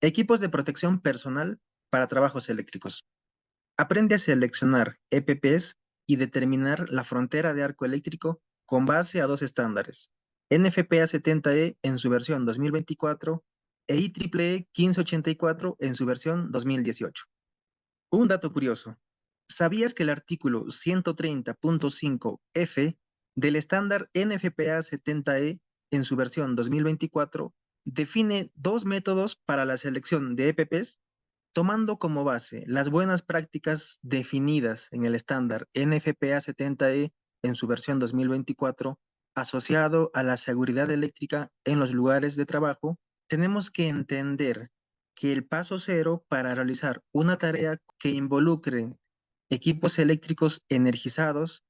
Equipos de protección personal para trabajos eléctricos. Aprende a seleccionar EPPs y determinar la frontera de arco eléctrico con base a dos estándares: NFPA 70E en su versión 2024 e IEEE 1584 en su versión 2018. Un dato curioso: ¿sabías que el artículo 130.5F del estándar NFPA 70E en su versión 2024 define dos métodos para la selección de EPPs, tomando como base las buenas prácticas definidas en el estándar NFPA 70E en su versión 2024, asociado a la seguridad eléctrica en los lugares de trabajo? Tenemos que entender que el paso cero para realizar una tarea que involucre equipos eléctricos energizados,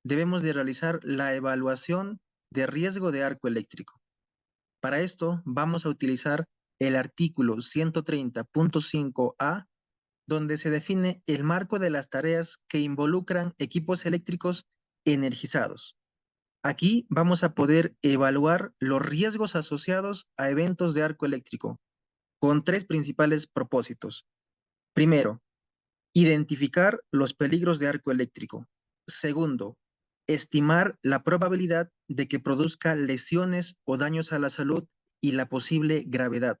debemos de realizar la evaluación de riesgo de arco eléctrico. Para esto vamos a utilizar el artículo 130.5A, donde se define el marco de las tareas que involucran equipos eléctricos energizados. Aquí vamos a poder evaluar los riesgos asociados a eventos de arco eléctrico, con tres principales propósitos. Primero, identificar los peligros de arco eléctrico. Segundo, estimar la probabilidad de que produzca lesiones o daños a la salud y la posible gravedad.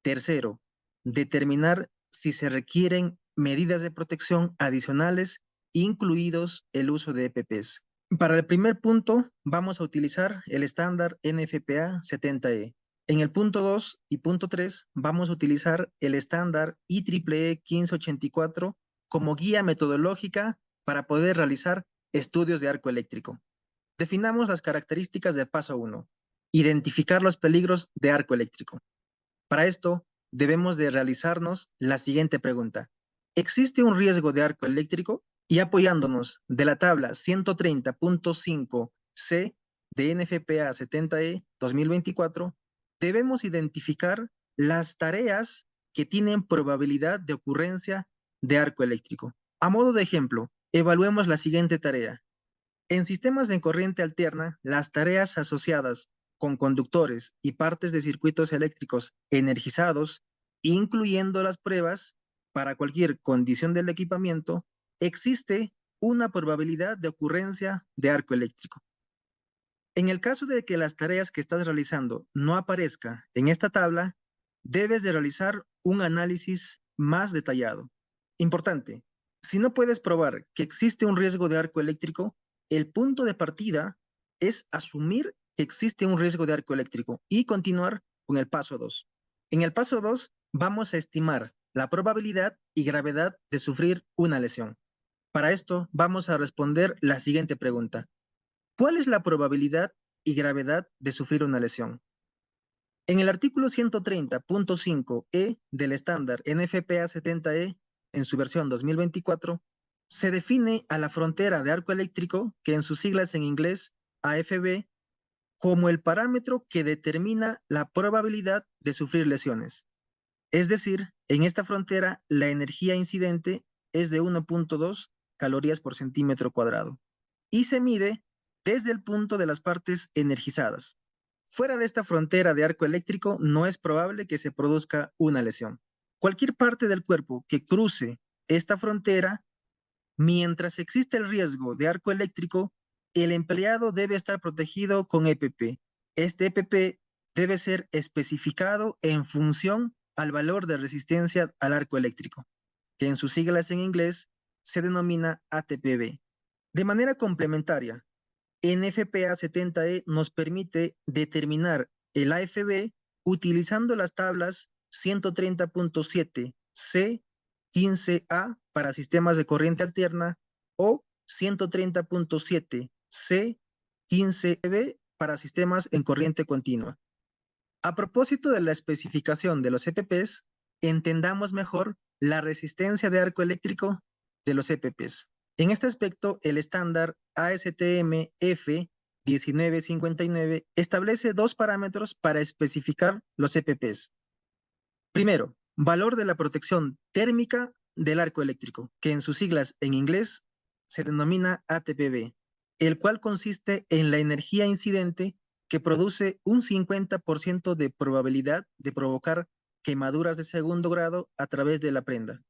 Tercero, determinar si se requieren medidas de protección adicionales, incluidos el uso de EPPs. Para el primer punto, vamos a utilizar el estándar NFPA 70E. En el punto 2 y punto 3 vamos a utilizar el estándar IEEE 1584 como guía metodológica para poder realizar estudios de arco eléctrico. Definamos las características del paso 1. Identificar los peligros de arco eléctrico. Para esto, debemos de realizarnos la siguiente pregunta: ¿existe un riesgo de arco eléctrico? Y apoyándonos de la tabla 130.5C de NFPA 70E 2024, debemos identificar las tareas que tienen probabilidad de ocurrencia de arco eléctrico. A modo de ejemplo, evaluemos la siguiente tarea. En sistemas de corriente alterna, las tareas asociadas con conductores y partes de circuitos eléctricos energizados, incluyendo las pruebas para cualquier condición del equipamiento, existe una probabilidad de ocurrencia de arco eléctrico. En el caso de que las tareas que estás realizando no aparezcan en esta tabla, debes de realizar un análisis más detallado. Importante: si no puedes probar que existe un riesgo de arco eléctrico, el punto de partida es asumir que existe un riesgo de arco eléctrico y continuar con el paso 2. En el paso 2 vamos a estimar la probabilidad y gravedad de sufrir una lesión. Para esto vamos a responder la siguiente pregunta: ¿cuál es la probabilidad y gravedad de sufrir una lesión? En el artículo 130.5E del estándar NFPA 70E, en su versión 2024, se define a la frontera de arco eléctrico, que en sus siglas en inglés AFB, como el parámetro que determina la probabilidad de sufrir lesiones. Es decir, en esta frontera la energía incidente es de 1.2 calorías por centímetro cuadrado y se mide desde el punto de las partes energizadas. Fuera de esta frontera de arco eléctrico no es probable que se produzca una lesión. Cualquier parte del cuerpo que cruce esta frontera, mientras existe el riesgo de arco eléctrico, el empleado debe estar protegido con EPP. Este EPP debe ser especificado en función al valor de resistencia al arco eléctrico, que en sus siglas en inglés se denomina ATPB. De manera complementaria, NFPA 70E nos permite determinar el AFB utilizando las tablas 130.7 C 15A para sistemas de corriente alterna o 130.7 C 15B para sistemas en corriente continua. A propósito de la especificación de los EPPs, entendamos mejor la resistencia de arco eléctrico de los EPPs. En este aspecto, el estándar ASTM F 1959 establece dos parámetros para especificar los EPPs. Primero, valor de la protección térmica del arco eléctrico, que en sus siglas en inglés se denomina ATPB, el cual consiste en la energía incidente que produce un 50% de probabilidad de provocar quemaduras de segundo grado a través de la prenda.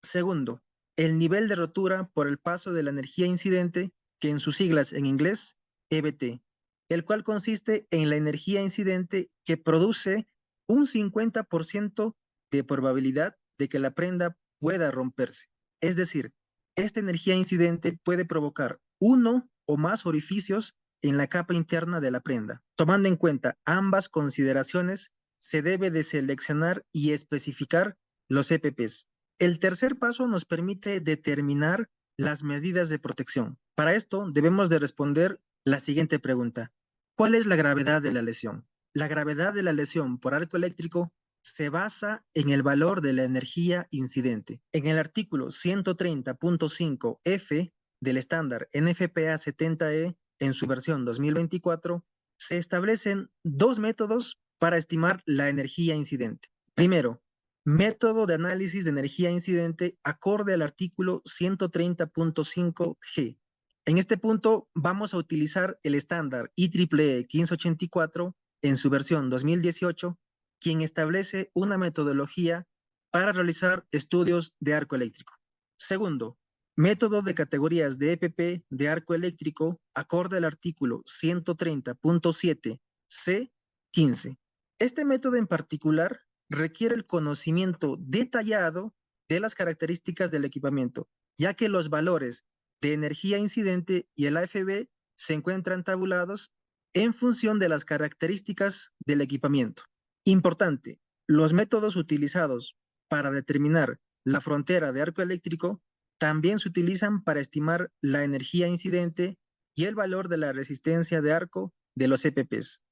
Segundo, el nivel de rotura por el paso de la energía incidente, que en sus siglas en inglés, EBT, el cual consiste en la energía incidente que produce un 50% de probabilidad de que la prenda pueda romperse. Es decir, esta energía incidente puede provocar uno o más orificios en la capa interna de la prenda. Tomando en cuenta ambas consideraciones, se debe de seleccionar y especificar los EPPs. El tercer paso nos permite determinar las medidas de protección. Para esto debemos de responder la siguiente pregunta. ¿Cuál es la gravedad de la lesión? La gravedad de la lesión por arco eléctrico se basa en el valor de la energía incidente. En el artículo 130.5 F del estándar NFPA 70E en su versión 2024, se establecen dos métodos para estimar la energía incidente. Primero, método de análisis de energía incidente acorde al artículo 130.5 G. En este punto vamos a utilizar el estándar IEEE 1584 en su versión 2018, quien establece una metodología para realizar estudios de arco eléctrico. Segundo, método de categorías de EPP de arco eléctrico acorde al artículo 130.7 C15. Este método en particular requiere el conocimiento detallado de las características del equipamiento, ya que los valores de energía incidente y el AFB se encuentran tabulados en función de las características del equipamiento. Importante, los métodos utilizados para determinar la frontera de arco eléctrico también se utilizan para estimar la energía incidente y el valor de la resistencia de arco de los EPPs.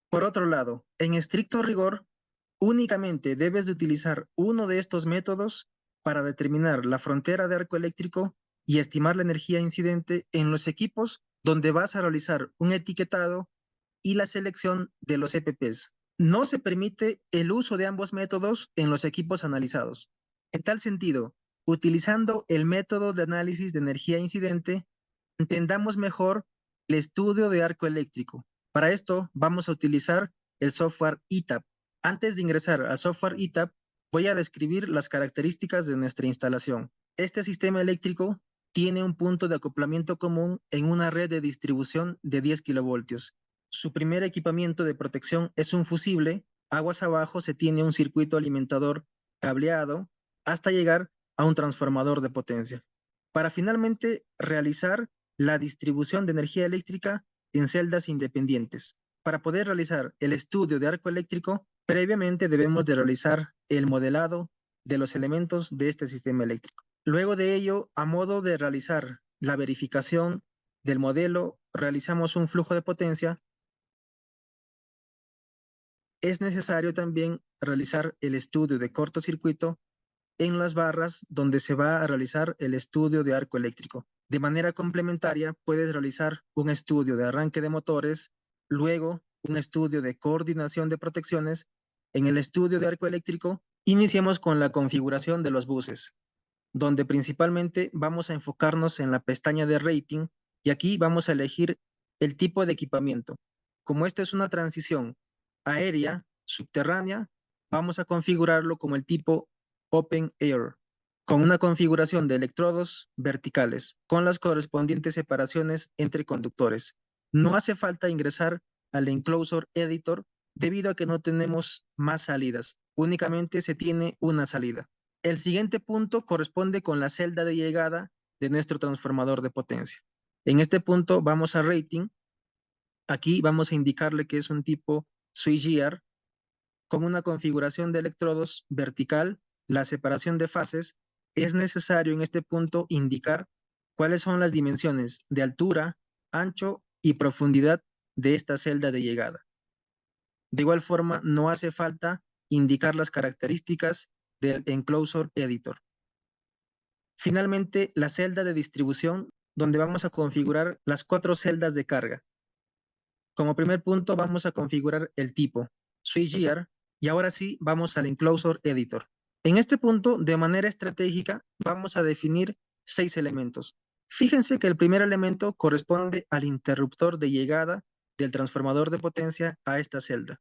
Por otro lado, en estricto rigor, únicamente debes de utilizar uno de estos métodos para determinar la frontera de arco eléctrico y estimar la energía incidente en los equipos donde vas a realizar un etiquetado y la selección de los EPPs. No se permite el uso de ambos métodos en los equipos analizados. En tal sentido, utilizando el método de análisis de energía incidente, entendamos mejor el estudio de arco eléctrico. Para esto vamos a utilizar el software ETAP. Antes de ingresar al software ETAP, voy a describir las características de nuestra instalación. Este sistema eléctrico tiene un punto de acoplamiento común en una red de distribución de 10 kilovoltios. Su primer equipamiento de protección es un fusible. Aguas abajo se tiene un circuito alimentador cableado hasta llegar a un transformador de potencia, para finalmente realizar la distribución de energía eléctrica en celdas independientes. Para poder realizar el estudio de arco eléctrico, previamente debemos de realizar el modelado de los elementos de este sistema eléctrico. Luego de ello, a modo de realizar la verificación del modelo, realizamos un flujo de potencia. Es necesario también realizar el estudio de cortocircuito en las barras donde se va a realizar el estudio de arco eléctrico. De manera complementaria, puedes realizar un estudio de arranque de motores, luego un estudio de coordinación de protecciones. En el estudio de arco eléctrico, iniciamos con la configuración de los buses, donde principalmente vamos a enfocarnos en la pestaña de rating y aquí vamos a elegir el tipo de equipamiento. Como esto es una transición aérea, subterránea, vamos a configurarlo como el tipo Open Air, con una configuración de electrodos verticales, con las correspondientes separaciones entre conductores. No hace falta ingresar al Enclosure Editor debido a que no tenemos más salidas, únicamente se tiene una salida. El siguiente punto corresponde con la celda de llegada de nuestro transformador de potencia. En este punto vamos a rating. Aquí vamos a indicarle que es un tipo switchgear con una configuración de electrodos vertical, la separación de fases. Es necesario en este punto indicar cuáles son las dimensiones de altura, ancho y profundidad de esta celda de llegada. De igual forma, no hace falta indicar las características del Enclosure Editor. Finalmente, la celda de distribución, donde vamos a configurar las 4 celdas de carga. Como primer punto, vamos a configurar el tipo switchgear y ahora sí vamos al Enclosure Editor. En este punto, de manera estratégica, vamos a definir 6 elementos. Fíjense que el primer elemento corresponde al interruptor de llegada del transformador de potencia a esta celda.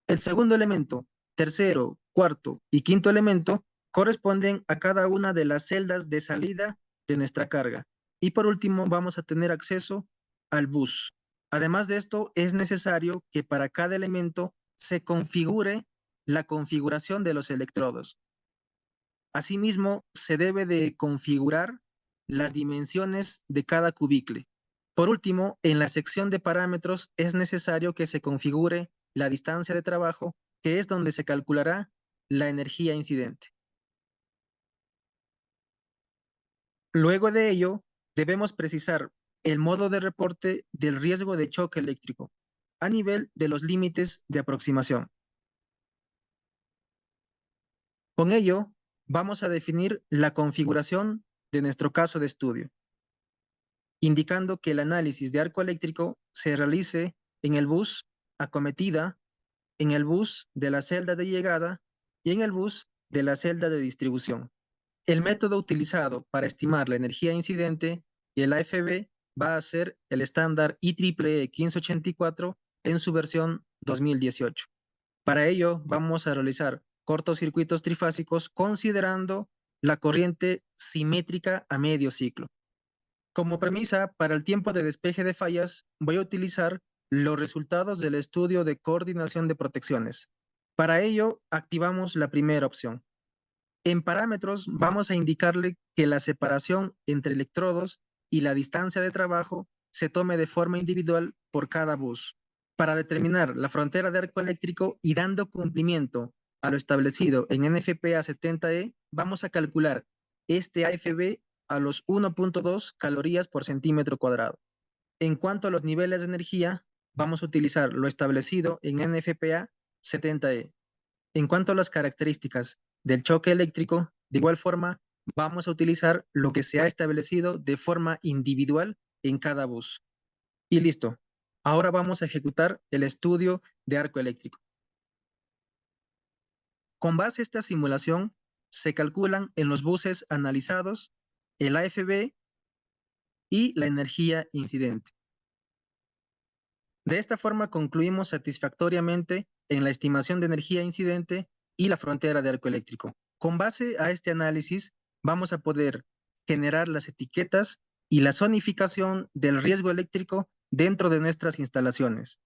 El segundo elemento tercero, cuarto y quinto elemento corresponden a cada una de las celdas de salida de nuestra carga. Y por último, vamos a tener acceso al bus. Además de esto, es necesario que para cada elemento se configure la configuración de los electrodos. Asimismo, se debe de configurar las dimensiones de cada cubicle. Por último, en la sección de parámetros es necesario que se configure la distancia de trabajo, que es donde se calculará la energía incidente. Luego de ello, debemos precisar el modo de reporte del riesgo de choque eléctrico a nivel de los límites de aproximación. Con ello, vamos a definir la configuración de nuestro caso de estudio, indicando que el análisis de arco eléctrico se realice en el bus acometida, en el bus de la celda de llegada y en el bus de la celda de distribución. El método utilizado para estimar la energía incidente y el AFB va a ser el estándar IEEE 1584 en su versión 2018. Para ello, vamos a realizar cortocircuitos trifásicos considerando la corriente simétrica a medio ciclo. Como premisa, para el tiempo de despeje de fallas, voy a utilizar los resultados del estudio de coordinación de protecciones. Para ello, activamos la primera opción. En parámetros, vamos a indicarle que la separación entre electrodos y la distancia de trabajo se tome de forma individual por cada bus. Para determinar la frontera de arco eléctrico y dando cumplimiento a lo establecido en NFPA 70E, vamos a calcular este AFB a los 1.2 calorías por centímetro cuadrado. En cuanto a los niveles de energía, vamos a utilizar lo establecido en NFPA 70E. En cuanto a las características del choque eléctrico, de igual forma, vamos a utilizar lo que se ha establecido de forma individual en cada bus. Y listo. Ahora vamos a ejecutar el estudio de arco eléctrico. Con base a esta simulación, se calculan en los buses analizados el AFB y la energía incidente. De esta forma concluimos satisfactoriamente en la estimación de energía incidente y la frontera de arco eléctrico. Con base a este análisis, vamos a poder generar las etiquetas y la zonificación del riesgo eléctrico dentro de nuestras instalaciones.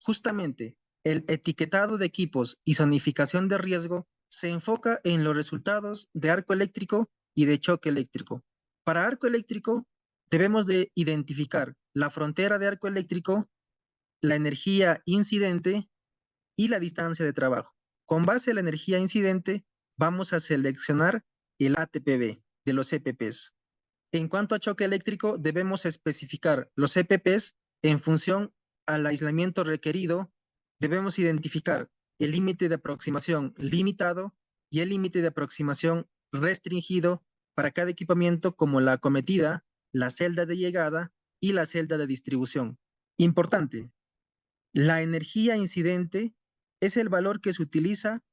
Justamente, el etiquetado de equipos y zonificación de riesgo se enfoca en los resultados de arco eléctrico y de choque eléctrico. Para arco eléctrico, debemos de identificar la frontera de arco eléctrico, la energía incidente y la distancia de trabajo. Con base a la energía incidente, vamos a seleccionar el ATPB de los EPPs. En cuanto a choque eléctrico, debemos especificar los EPPs en función al aislamiento requerido. Debemos identificar el límite de aproximación limitado y el límite de aproximación restringido para cada equipamiento como la acometida, la celda de llegada y la celda de distribución. Importante, la energía incidente es el valor que se utiliza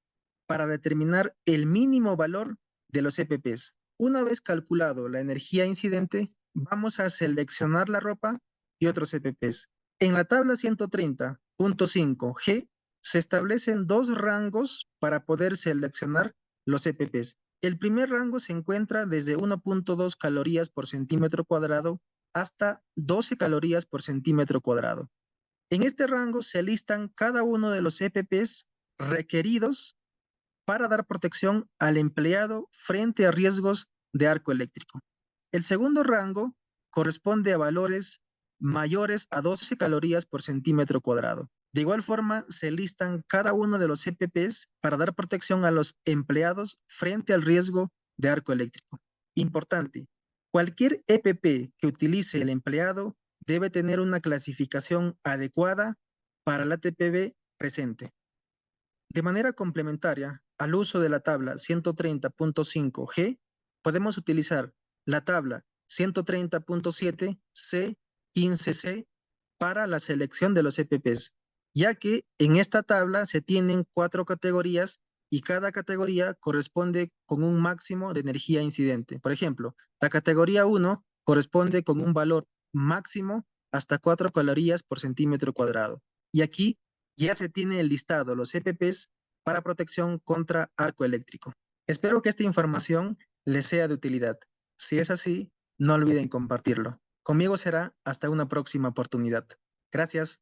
para determinar el mínimo valor de los EPPs. Una vez calculado la energía incidente, vamos a seleccionar la ropa y otros EPPs. En la tabla 130.5G se establecen dos rangos para poder seleccionar los EPPs. El primer rango se encuentra desde 1.2 calorías por centímetro cuadrado hasta 12 calorías por centímetro cuadrado. En este rango se listan cada uno de los EPPs requeridos para dar protección al empleado frente a riesgos de arco eléctrico. El segundo rango corresponde a valores mayores a 12 calorías por centímetro cuadrado. De igual forma, se listan cada uno de los EPPs para dar protección a los empleados frente al riesgo de arco eléctrico. Importante, cualquier EPP que utilice el empleado debe tener una clasificación adecuada para la ATPB presente. De manera complementaria al uso de la tabla 130.5G, podemos utilizar la tabla 130.7C15C para la selección de los EPPs, ya que en esta tabla se tienen 4 categorías y cada categoría corresponde con un máximo de energía incidente. Por ejemplo, la categoría 1 corresponde con un valor máximo hasta 4 calorías por centímetro cuadrado. Y aquí ya se tiene el listado, los EPPs para protección contra arco eléctrico. Espero que esta información les sea de utilidad. Si es así, no olviden compartirlo. Conmigo será hasta una próxima oportunidad. Gracias.